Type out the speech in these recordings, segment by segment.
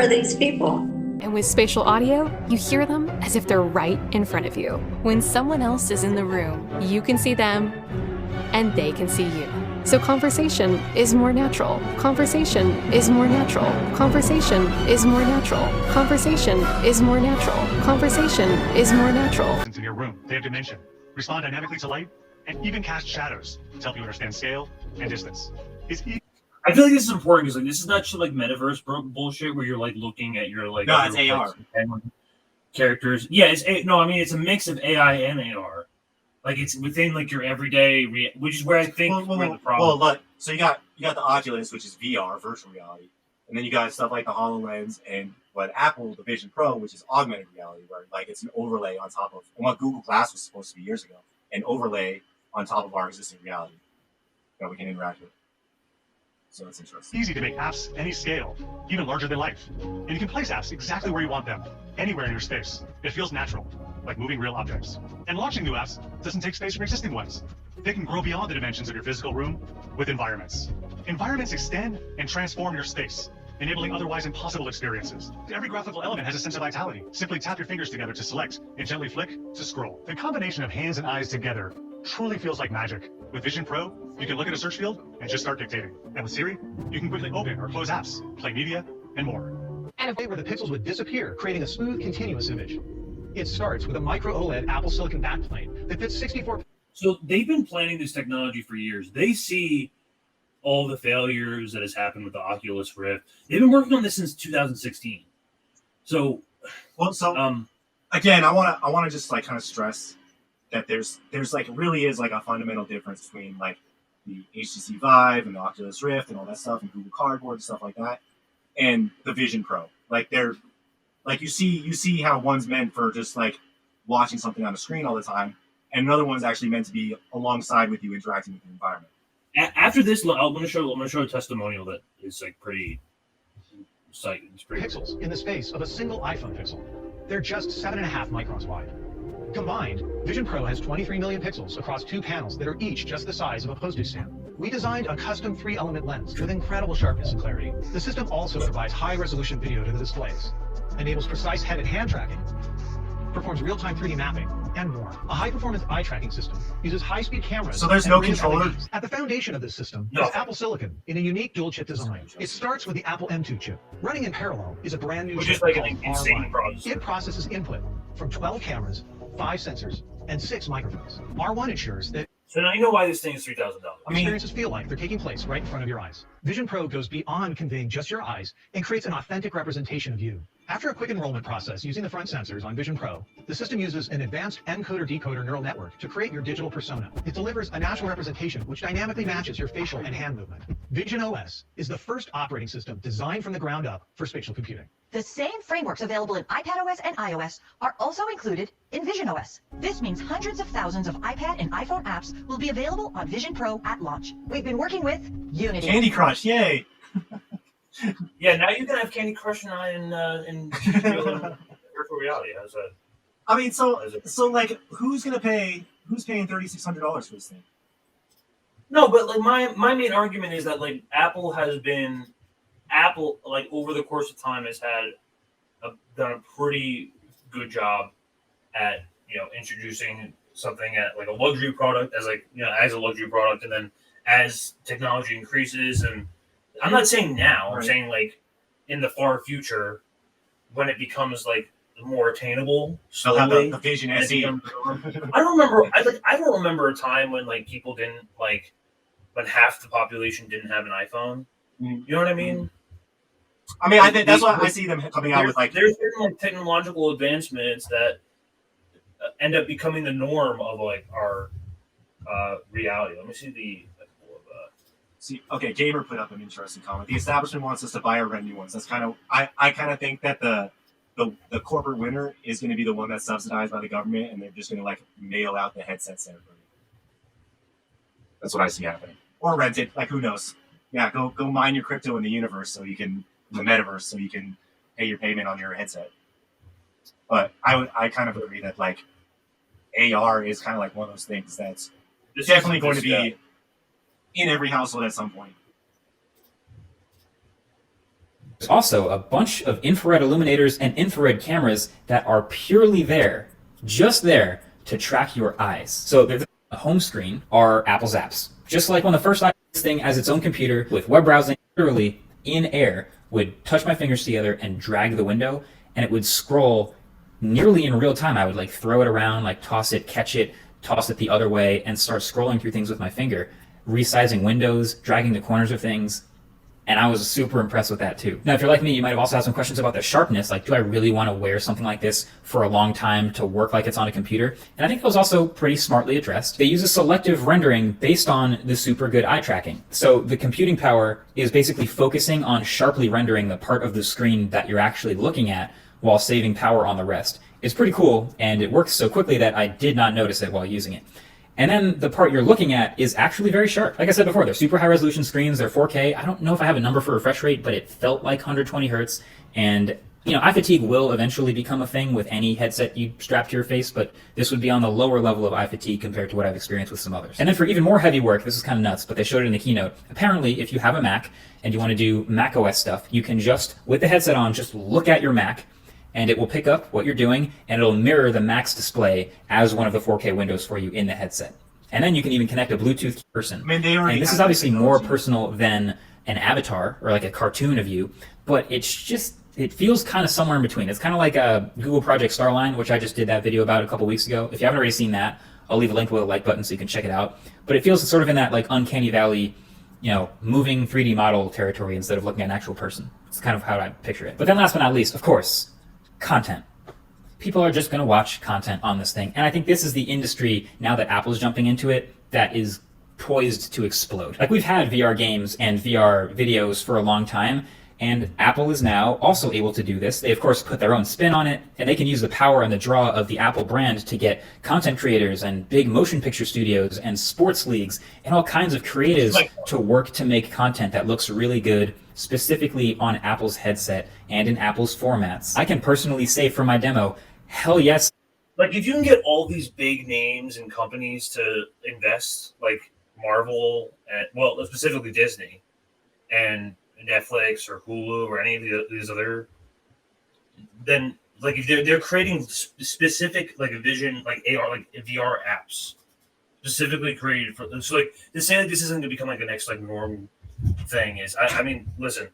are these people? And with spatial audio, you hear them as if they're right in front of you. When someone else is in the room, you can see them and they can see you. So conversation is more natural. Conversation is more natural. Conversation is more natural. Conversation is more natural. Conversation is more natural. In your room, they have dimension, respond dynamically to light, and even cast shadows to help you understand scale and distance. I feel like this is important because this is not shit like metaverse bullshit where you're looking at your No, it's AR characters. Yeah, it's a mix of AI and AR. It's within your everyday, which is where I think where the problem. Well, so you got the Oculus, which is VR, virtual reality, and then you got stuff like the HoloLens and the Vision Pro, which is augmented reality, where it's an overlay on top of what Google Glass was supposed to be years ago, an overlay on top of our existing reality that we can interact with. So it's interesting. Easy to make apps any scale, even larger than life. And you can place apps exactly where you want them, anywhere in your space. It feels natural, like moving real objects. And launching new apps doesn't take space from existing ones. They can grow beyond the dimensions of your physical room with environments. Environments extend and transform your space, enabling otherwise impossible experiences. Every graphical element has a sense of vitality. Simply tap your fingers together to select and gently flick to scroll. The combination of hands and eyes together truly feels like magic. With Vision Pro, you can look at a search field and just start dictating. And with Siri, you can quickly open or close apps, play media, and more. And a way where the pixels would disappear, creating a smooth, continuous image. It starts with a micro OLED Apple Silicon backplane that fits 64. So they've been planning this technology for years. They see all the failures that has happened with the Oculus Rift. They've been working on this since 2016. So, again, I want to just kind of stress that there's really is a fundamental difference between the HTC Vive and the Oculus Rift and all that stuff and Google Cardboard and stuff like that and the Vision Pro. You see how one's meant for just watching something on a screen all the time, and another one's actually meant to be alongside with you, interacting with the environment. After this, I'm going to show a testimonial that is pretty. It's pretty Pixels in the space of a single iPhone pixel. They're just 7.5 microns wide. Combined, Vision Pro has 23 million pixels across two panels that are each just the size of a postage stamp. We designed a custom 3-element lens with incredible sharpness and clarity. The system also provides high-resolution video to the displays, enables precise head and hand tracking, performs real-time 3D mapping, and more. A high-performance eye tracking system uses high-speed cameras. So there's no controller? LEDs. At the foundation of this system is Apple Silicon in a unique dual-chip design. It starts with the Apple M2 chip. Running in parallel is a brand new chip called R1. It processes input from 12 cameras, 5 sensors, and 6 microphones. R1 ensures that So now you know why this thing is $3,000. experiences feel like they're taking place right in front of your eyes. Vision Pro goes beyond conveying just your eyes and creates an authentic representation of you. After a quick enrollment process using the front sensors on Vision Pro, the system uses an advanced encoder-decoder neural network to create your digital persona. It delivers a natural representation which dynamically matches your facial and hand movement. Vision OS is the first operating system designed from the ground up for spatial computing. The same frameworks available in iPadOS and iOS are also included in Vision OS. This means hundreds of thousands of iPad and iPhone apps will be available on Vision Pro at launch. We've been working with Unity. Candy Crush, yay! Yeah, now you can have Candy Crush in virtual reality. How's that? I mean, who's paying $3,600 for this thing? No, but my main argument is that Apple over the course of time has done a pretty good job at introducing something at a luxury product as a luxury product, and then as technology increases, and I'm not saying now, I'm saying in the far future when it becomes more attainable. They'll have the Vision SE. I don't remember a time when people didn't when half the population didn't have an iPhone. You know what I mean? I mean, I think that's why I see them coming out with There's been technological advancements that end up becoming the norm of our reality. Let me see the. Okay, Gamer put up an interesting comment. The establishment wants us to buy or rent new ones. That's I kind of think that the corporate winner is going to be the one that's subsidized by the government, and they're just going to mail out the headsets to everybody. That's what I see happening. Or rent it, who knows? Yeah, go mine your crypto in the universe the metaverse, so you can pay your payment on your headset. But I kind of agree that AR is kind of one of those things that's definitely going to be in every household at some point. There's also a bunch of infrared illuminators and infrared cameras that are purely there, just there, to track your eyes. So the home screen are Apple's apps. Just like when the first this thing as its own computer with web browsing, literally in air, would touch my fingers together and drag the window, and it would scroll nearly in real time. I would like throw it around, like toss it, catch it, toss it the other way, and start scrolling through things with my finger, resizing windows, dragging the corners of things. And I was super impressed with that too. Now, if you're like me, you might have also had some questions about the sharpness. Like, do I really want to wear something like this for a long time to work like it's on a computer? And I think that was also pretty smartly addressed. They use a selective rendering based on the super good eye tracking. So the computing power is basically focusing on sharply rendering the part of the screen that you're actually looking at while saving power on the rest. It's pretty cool, and it works so quickly that I did not notice it while using it. And then the part you're looking at is actually very sharp. Like I said before, they're super high resolution screens, they're 4K. I don't know if I have a number for refresh rate, but it felt like 120 hertz. And, you know, eye fatigue will eventually become a thing with any headset you strap to your face, but this would be on the lower level of eye fatigue compared to what I've experienced with some others. And then for even more heavy work, this is kind of nuts, but they showed it in the keynote. Apparently, if you have a Mac and you want to do Mac OS stuff, you can just, with the headset on, just look at your Mac, and it will pick up what you're doing, and it'll mirror the Mac's display as one of the 4K windows for you in the headset. And then you can even connect a Bluetooth person. I mean, they already and this is have obviously that more technology. personal than an avatar or like a cartoon of you, but it's just, it feels kind of somewhere in between. It's kind of like a Google Project Starline, which I just did that video about a couple weeks ago. If you haven't already seen that, I'll leave a link with a like button so you can check it out. But it feels sort of in that like uncanny valley, you know, moving 3D model territory instead of looking at an actual person. It's kind of how I picture it. But then last but not least, of course, content. People are just going to watch content on this thing. And I think this is the industry, now that Apple's jumping into it, that is poised to explode. Like, we've had VR games and VR videos for a long time, and Apple is now also able to do this. They, of course, put their own spin on it, and they can use the power and the draw of the Apple brand to get content creators and big motion picture studios and sports leagues and all kinds of creatives to work to make content that looks really good, specifically on Apple's headset and in Apple's formats. I can personally say for my demo, hell yes. Like, if you can get all these big names and companies to invest, like Marvel, and, well, specifically Disney, and Netflix or Hulu or any of these other, then like if they're creating specific like a vision, like AR, like VR apps, specifically created for. So like to say that this isn't going to become like the next like norm thing is, I mean, listen.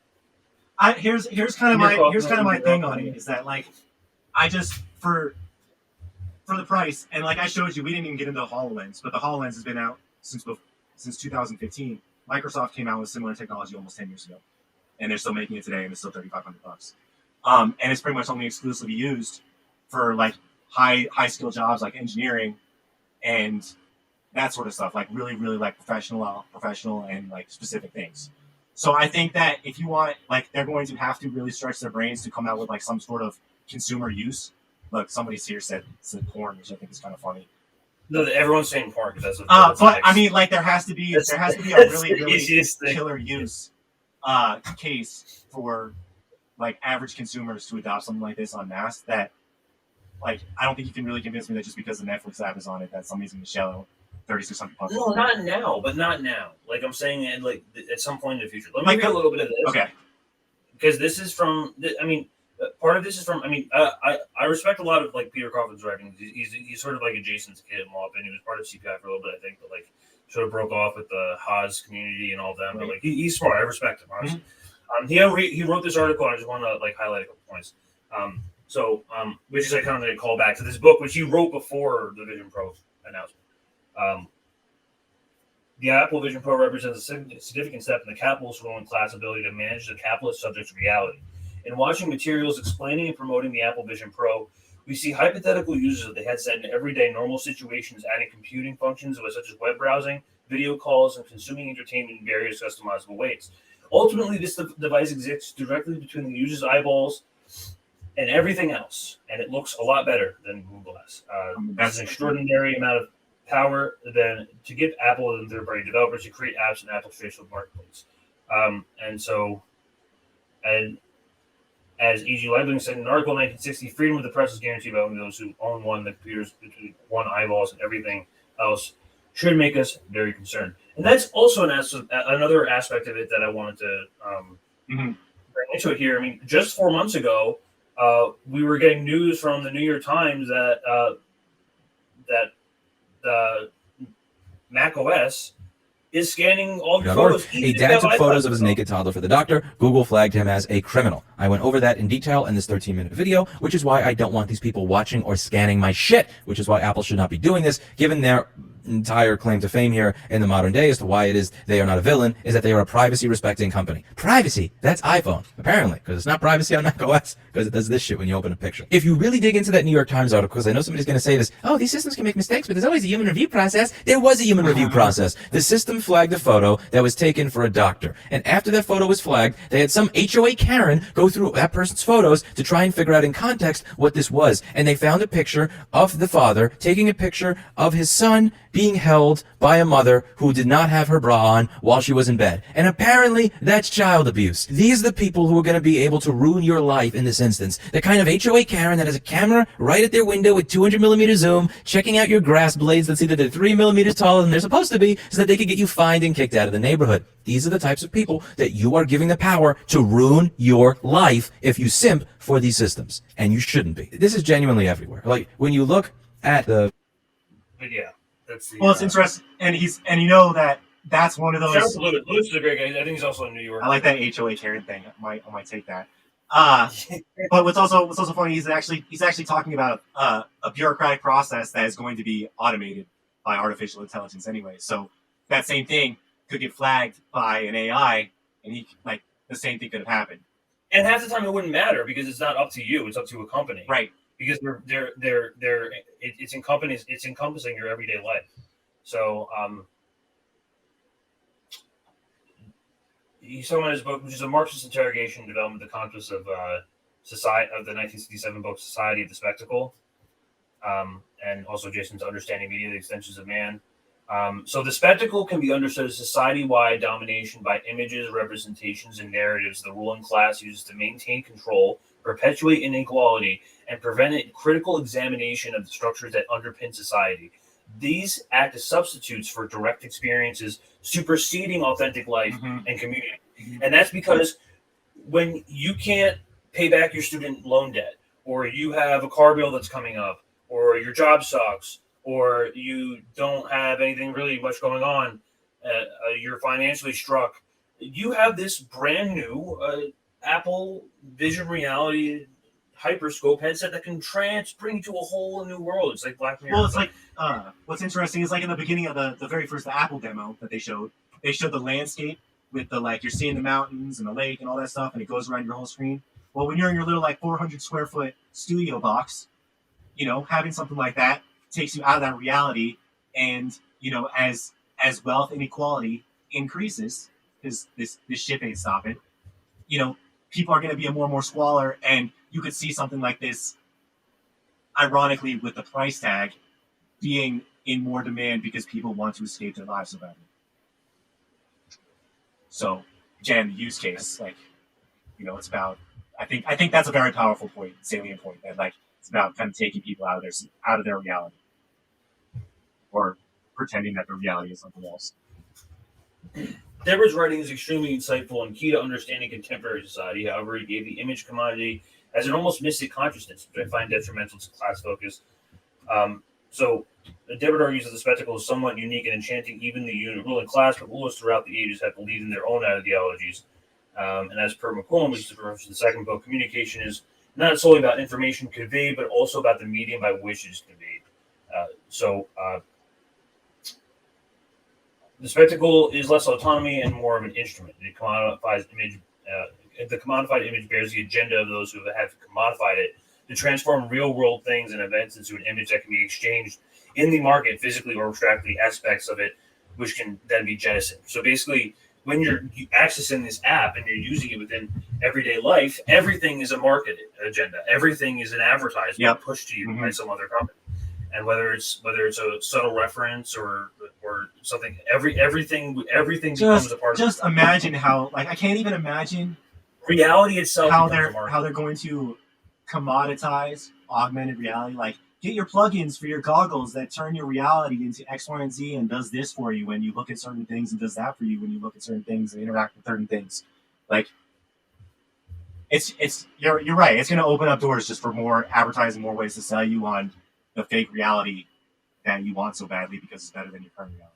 Here's kind of my thing on it is that like I just for the price, and like I showed you, we didn't even get into the HoloLens, but the HoloLens has been out since 2015. Microsoft came out with similar technology almost 10 years ago, and they're still making it today, and it's still $3,500. And it's pretty much only exclusively used for like high skill jobs like engineering and that sort of stuff, like really like professional and like specific things. So I think that if you want, like, they're going to have to really stretch their brains to come out with like some sort of consumer use. Look, somebody here said porn, which I think is kind of funny. No, everyone's saying porn because that's but I mean, like, there has to be a really killer use case for like average consumers to adopt something like this en masse. That, like, I don't think you can really convince me that just because the Netflix app is on it that somebody's going to shell $3,600. No, not now, but not now. Like I'm saying, like at some point in the future. Let me read a little bit of this. Okay. Because this is from, I mean, part of this is from, I mean, I respect a lot of like Peter Coffin's writing. He's sort of like adjacent to Kid Mop, and he was part of CPI for a little bit, I think, but like sort of broke off with the Haas community and all that. But like he's smart. I respect him, honestly. He wrote this article, and I just want to like highlight a couple points. Which is like kind of a call back to this book, which he wrote before the Vision Pro announcement. The Apple Vision Pro represents a significant step in the capitalist ruling class' ability to manage the capitalist subject's reality. In watching materials explaining and promoting the Apple Vision Pro, we see hypothetical users of the headset in everyday normal situations adding computing functions such as web browsing, video calls, and consuming entertainment in various customizable ways. Ultimately, this device exists directly between the user's eyeballs and everything else, and it looks a lot better than Google Glass. That's an extraordinary amount of power then to give Apple and third-party developers to create apps in Apple's Facebook Marketplace. And as E.G. Liebling said in an article in 1960, freedom of the press is guaranteed by only those who own one. The computers between one eyeballs and everything else should make us very concerned. And that's also another aspect of it that I wanted to bring into it here. I mean, just 4 months ago, we were getting news from the New York Times that Mac OS is scanning all your photos. A dad took photos of his naked toddler for the doctor. Google flagged him as a criminal. I went over that in detail in this 13-minute video, which is why I don't want these people watching or scanning my shit, which is why Apple should not be doing this, given their entire claim to fame here in the modern day as to why it is they are not a villain, is that they are a privacy-respecting company. Privacy? That's iPhone, apparently, because it's not privacy on macOS, because it does this shit when you open a picture. If you really dig into that New York Times article, because I know somebody's going to say this, oh, these systems can make mistakes, but there's always a human review process. There was a human review process. The system flagged a photo that was taken for a doctor, and after that photo was flagged, they had some HOA Karen go through that person's photos to try and figure out in context what this was, and they found a picture of the father taking a picture of his son being held by a mother who did not have her bra on while she was in bed. And apparently, that's child abuse. These are the people who are going to be able to ruin your life in this instance. The kind of HOA Karen that has a camera right at their window with 200mm zoom, checking out your grass blades that's either they're 3mm taller than they're supposed to be, so that they can get you fined and kicked out of the neighborhood. These are the types of people that you are giving the power to ruin your life if you simp for these systems. And you shouldn't be. This is genuinely everywhere. Like, when you look at the... But yeah. Well, it's interesting, and you know that's one of those. Lewis is a great guy. I think he's also in New York. I like that HOA Karen thing. I might take that. But what's also funny, he's actually talking about a bureaucratic process that is going to be automated by artificial intelligence anyway. So that same thing could get flagged by an AI, and the same thing could have happened. And half the time it wouldn't matter because it's not up to you; it's up to a company, right? Because it's encompassing your everyday life. So he's talking about his book, which is a Marxist interrogation development, the conquest of society of the 1967 book Society of the Spectacle, and also Jason's Understanding Media: The Extensions of Man. So the spectacle can be understood as society-wide domination by images, representations, and narratives the ruling class uses to maintain control, perpetuate inequality, and prevent a critical examination of the structures that underpin society. These act as substitutes for direct experiences, superseding authentic life and community. And that's because when you can't pay back your student loan debt, or you have a car bill that's coming up, or your job sucks, or you don't have anything really much going on, you're financially struck, you have this brand new Apple Vision Reality Hyperscope headset that can bring you to a whole new world. It's like Black Mirror. Well, it's like what's interesting is, like, in the beginning of the very first Apple demo that they showed the landscape with the, like, you're seeing the mountains and the lake and all that stuff, and it goes around your whole screen. Well, when you're in your little, like, 400 square foot studio box, you know, having something like that takes you out of that reality. And, you know, as wealth inequality increases, because this ship ain't stopping, you know, people are going to be in more and more squalor, and you could see something like this, ironically, with the price tag being in more demand because people want to escape their lives so badly. So, again, the use case, like, you know, it's about, I think that's a very powerful point, salient point, that, like, it's about kind of taking people out of their reality, or pretending that their reality is something else. Deborah's writing is extremely insightful and key to understanding contemporary society. However, he gave the image commodity as an almost mystic consciousness, which I find detrimental to class focus. So Deborah argues that the spectacle is somewhat unique and enchanting. Even the ruling class, but rulers throughout the ages have believed in their own ideologies. And as per McQuillan, which is the second book, communication is not solely about information conveyed, but also about the medium by which it is conveyed. The spectacle is less autonomy and more of an instrument. The commodified image bears the agenda of those who have commodified it to transform real-world things and events into an image that can be exchanged in the market, physically or abstractly, aspects of it, which can then be jettisoned. So basically, when you're accessing this app and you're using it within everyday life, everything is a market agenda. Everything is an advertisement pushed to you by some other company. And whether it's a subtle reference or something, everything becomes a part of it. Just imagine how, like, I can't even imagine reality itself, how they're going to commoditize augmented reality. Like, get your plugins for your goggles that turn your reality into X, Y, and Z and does this for you when you look at certain things, and does that for you when you look at certain things and interact with certain things. Like, You're right. It's going to open up doors just for more advertising, more ways to sell you on the fake reality that you want so badly because it's better than your current reality.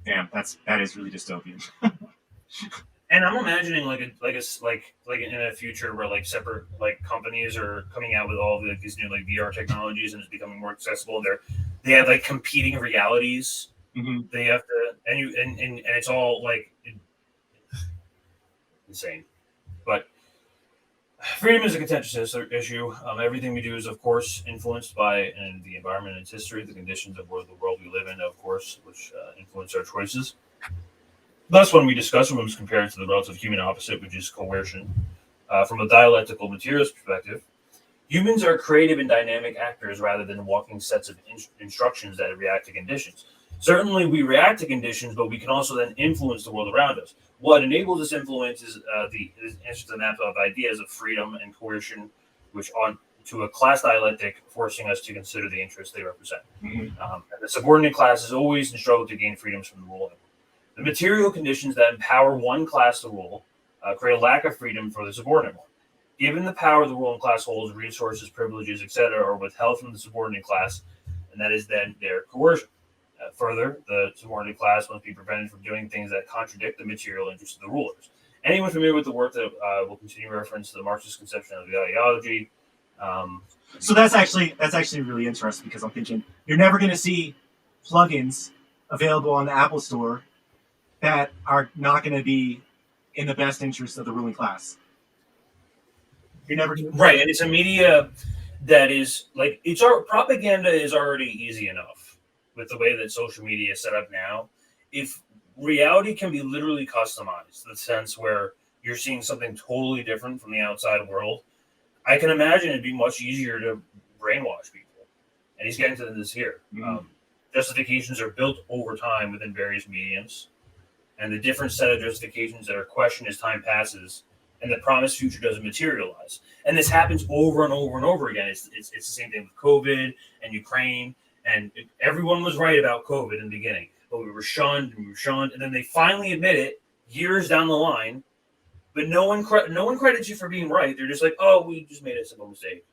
Damn, that is really dystopian. And I'm imagining like in a future where like separate like companies are coming out with all of these new like VR technologies and it's becoming more accessible. They have like competing realities. Mm-hmm. They have to and it's all like insane. But freedom is a contentious issue. Everything we do is, of course, influenced by the environment and its history, the conditions of the world we live in, of course, which influence our choices. Thus, when we discuss rooms compared to the relative human opposite, which is coercion, from a dialectical materials perspective, humans are creative and dynamic actors rather than walking sets of instructions that react to conditions. Certainly, we react to conditions, but we can also then influence the world around us. What enables this influence is the answer to the map of ideas of freedom and coercion, which on to a class dialectic, forcing us to consider the interests they represent. Mm-hmm. And the subordinate class is always in struggle to gain freedoms from the ruling. The material conditions that empower one class to rule create a lack of freedom for the subordinate one. Given the power the ruling class holds, resources, privileges, etc., are withheld from the subordinate class, and that is then their coercion. Further, the subordinate class must be prevented from doing things that contradict the material interests of the rulers. Anyone familiar with the work that will continue reference to the Marxist conception of the ideology? So that's actually really interesting because I'm thinking you're never going to see plugins available on the Apple Store that are not going to be in the best interest of the ruling class. You're never right, and it's a media that is like our propaganda is already easy enough with the way that social media is set up now. If reality can be literally customized, the sense where you're seeing something totally different from the outside world, I can imagine it'd be much easier to brainwash people. And he's getting to this here. Mm-hmm. Justifications are built over time within various mediums, and the different set of justifications that are questioned as time passes, and the promised future doesn't materialize. And this happens over and over and over again. It's the same thing with COVID and Ukraine. And everyone was right about COVID in the beginning, but we were shunned, and then they finally admit it years down the line. But no one credits you for being right. They're just like, "Oh, we just made a simple mistake,"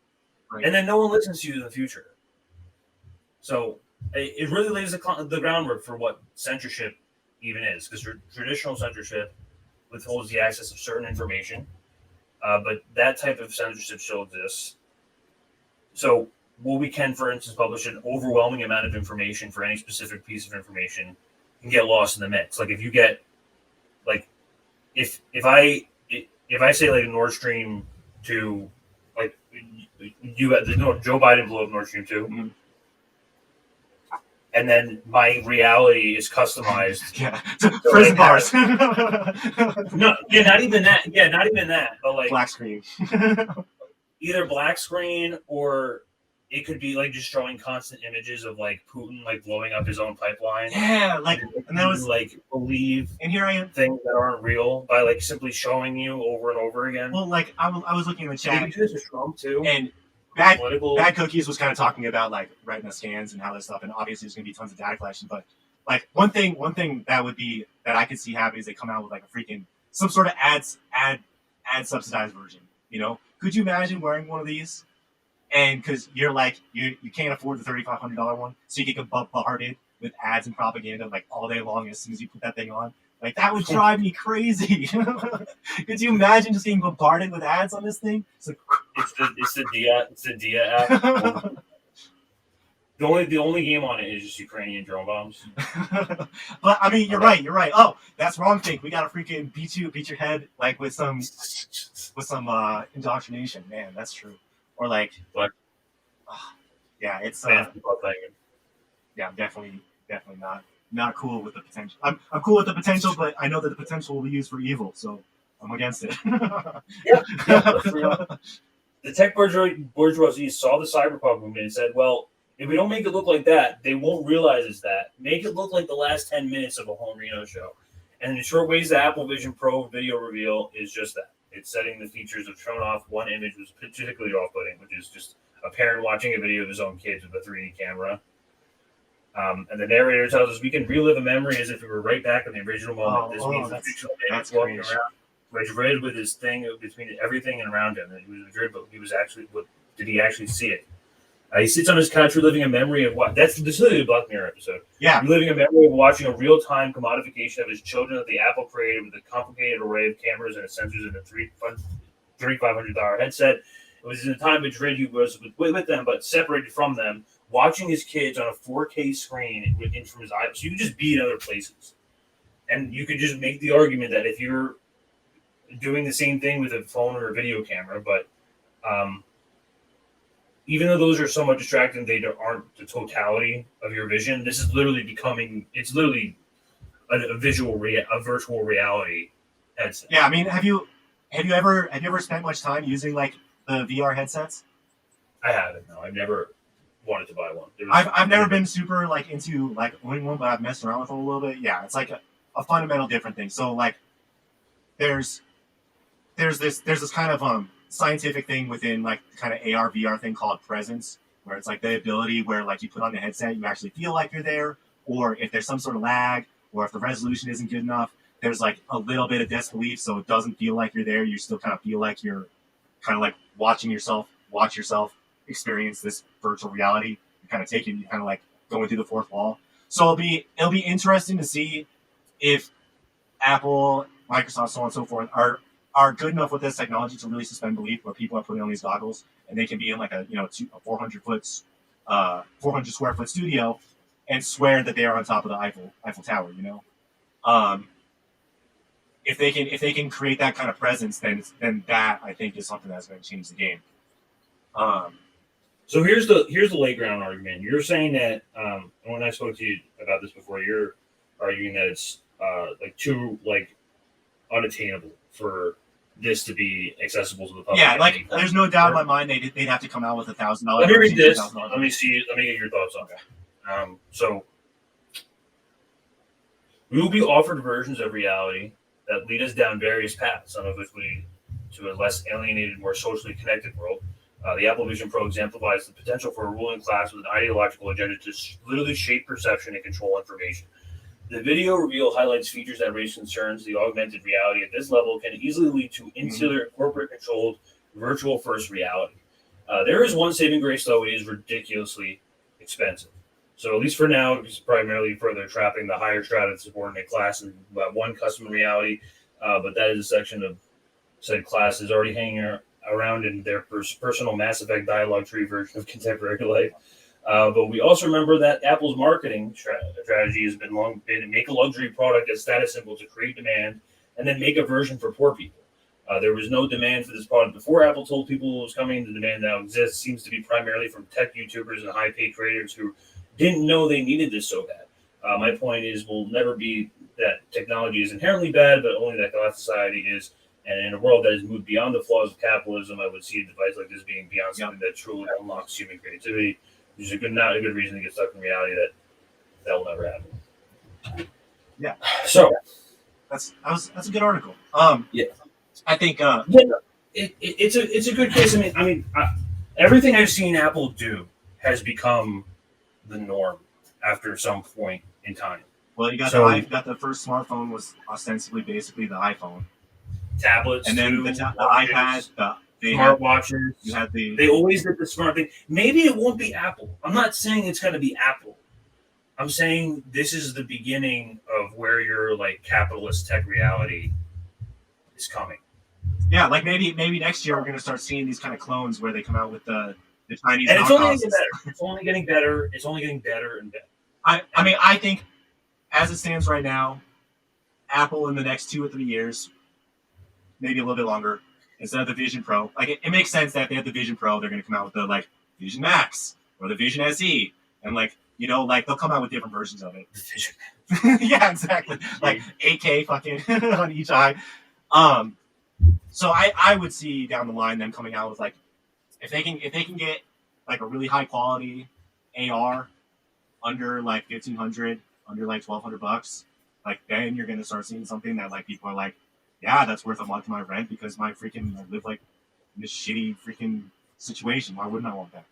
right. And then no one listens to you in the future. So it really lays the groundwork for what censorship even is, because traditional censorship withholds the access of certain information, but that type of censorship still exists. So what we can, for instance, publish an overwhelming amount of information for any specific piece of information can get lost in the mix. Like if you get, like, if I say like Nord Stream 2, like Joe Biden blew up Nord Stream 2, mm-hmm. and then my reality is customized. Yeah, prison bars. No, yeah, not even that. Yeah, not even that. But like black screen. Either black screen or it could be like just showing constant images of like Putin like blowing up his own pipeline. Yeah, like, and that was like believe. And here I am, things that aren't real by like simply showing you over and over again. Well, like I was looking in the chat. They do this with Trump too. And Bad Cookies was kind of talking about like retina scans and how this stuff, and obviously there's gonna be tons of data collection. But like one thing that I could see happening is they come out with like a freaking some sort of ad subsidized version. You know, could you imagine wearing one of these? And because you're like you can't afford the $3,500 one, so you get bombarded with ads and propaganda like all day long as soon as you put that thing on. Like that would drive me crazy. Could you imagine just getting bombarded with ads on this thing? It's like it's the Dia app. The only game on it is just Ukrainian drone bombs. But I mean, you're right. Oh, that's wrong thing. We gotta freaking beat your head like with some indoctrination. Man, that's true. Or like, yeah, it's yeah, definitely not cool with the potential. I'm cool with the potential, but I know that the potential will be used for evil, so I'm against it. yeah, the tech bourgeoisie saw the cyberpunk movement and said, well, if we don't make it look like that, they won't realize it's that. Make it look like the last 10 minutes of a home Reno show. And in short ways, the Apple Vision Pro video reveal is just that. It's setting the features of showing off one image was particularly off-putting, which is just a parent watching a video of his own kids with a 3D camera. And the narrator tells us we can relive a memory as if we were right back in the original moment. This means the fictional images walking around Madrid with his thing between everything and around him. And he was Madrid, but he was actually, did he actually see it? He sits on his couch reliving a memory of what. This is literally a Black Mirror episode. Yeah. Reliving a memory of watching a real-time commodification of his children that the Apple created with a complicated array of cameras and sensors in a $3,500 headset. It was in the time Madrid he was with them, but separated from them, watching his kids on a 4K screen in from his iPad. So you could just be in other places. And you could just make the argument that if you're doing the same thing with a phone or a video camera, but even though those are somewhat distracting, they aren't the totality of your vision. This is literally it's literally a virtual reality headset. Yeah, I mean, have you ever spent much time using like the VR headsets? I haven't. No, I've never wanted to buy one. I've never been super like into like owning one, but I've messed around with them a little bit. Yeah, it's like a fundamental different thing. So like, there's this kind of scientific thing within like kind of AR VR thing called presence, where it's like the ability where like you put on the headset, you actually feel like you're there, or if there's some sort of lag, or if the resolution isn't good enough, there's like a little bit of disbelief, so it doesn't feel like you're there. You still kind of feel like you're kind of like watch yourself experience this virtual reality. You kind of take it, you kind of like going through the fourth wall. So it'll be interesting to see if Apple, Microsoft, so on and so forth are good enough with this technology to really suspend belief, where people are putting on these goggles and they can be in like a 400 square foot studio and swear that they are on top of the Eiffel Tower. If they can create that kind of presence, then that I think is something that's going to change the game. So here's the late ground argument. You're saying that when I spoke to you about this before, you're arguing that it's like too like unattainable for this to be accessible to the public. Yeah, like there's no doubt in my mind they'd have to come out with $1,000. Let me read this. Let me get your thoughts on that. So we will be offered versions of reality that lead us down various paths, some of which lead to a less alienated, more socially connected world. The Apple Vision Pro exemplifies the potential for a ruling class with an ideological agenda to literally shape perception and control information. The video reveal highlights features that raise concerns. The augmented reality at this level can easily lead to insular, corporate-controlled, virtual-first reality. There is one saving grace, though. It is ridiculously expensive. So at least for now, it's primarily further trapping the higher strata subordinate class in one custom reality. But that is a section of said class is already hanging around in their personal Mass Effect dialogue tree version of contemporary life. But we also remember that Apple's marketing strategy has been long been to make a luxury product as status symbol to create demand, and then make a version for poor people. There was no demand for this product before Apple told people it was coming. The demand now exists seems to be primarily from tech YouTubers and high-paid creators who didn't know they needed this so bad. My point is, will never be that technology is inherently bad, but only that glass society is. And in a world that has moved beyond the flaws of capitalism, I would see a device like this being beyond something that truly unlocks human creativity. Which is not a good reason to get stuck in reality that will never happen. Yeah. So that's a good article. Yeah, I think it's a good case. I mean, everything I've seen Apple do has become the norm after some point in time. Well, you got the first smartphone was ostensibly basically the iPhone. Tablets, and then the iPad, smartwatches. They always did the smart thing. Maybe it won't be Apple. I'm not saying it's going to be Apple. I'm saying this is the beginning of where your like capitalist tech reality is coming. Yeah, like maybe next year we're going to start seeing these kind of clones where they come out with the Chinese. And it's only getting better. It's only getting better. It's only getting better and better. I mean, I think as it stands right now, Apple in the next 2 or 3 years, maybe a little bit longer, instead of the Vision Pro, like it makes sense that if they have the Vision Pro, they're going to come out with the like Vision Max or the Vision SE, and like they'll come out with different versions of it. Yeah, exactly. Like 8K fucking on each eye. So I would see down the line them coming out with like if they can get like a really high quality AR under like $1,500, under like $1,200, like then you're going to start seeing something that like people are like, yeah, that's worth a month of my rent because I live like in this shitty freaking situation. Why wouldn't I want that?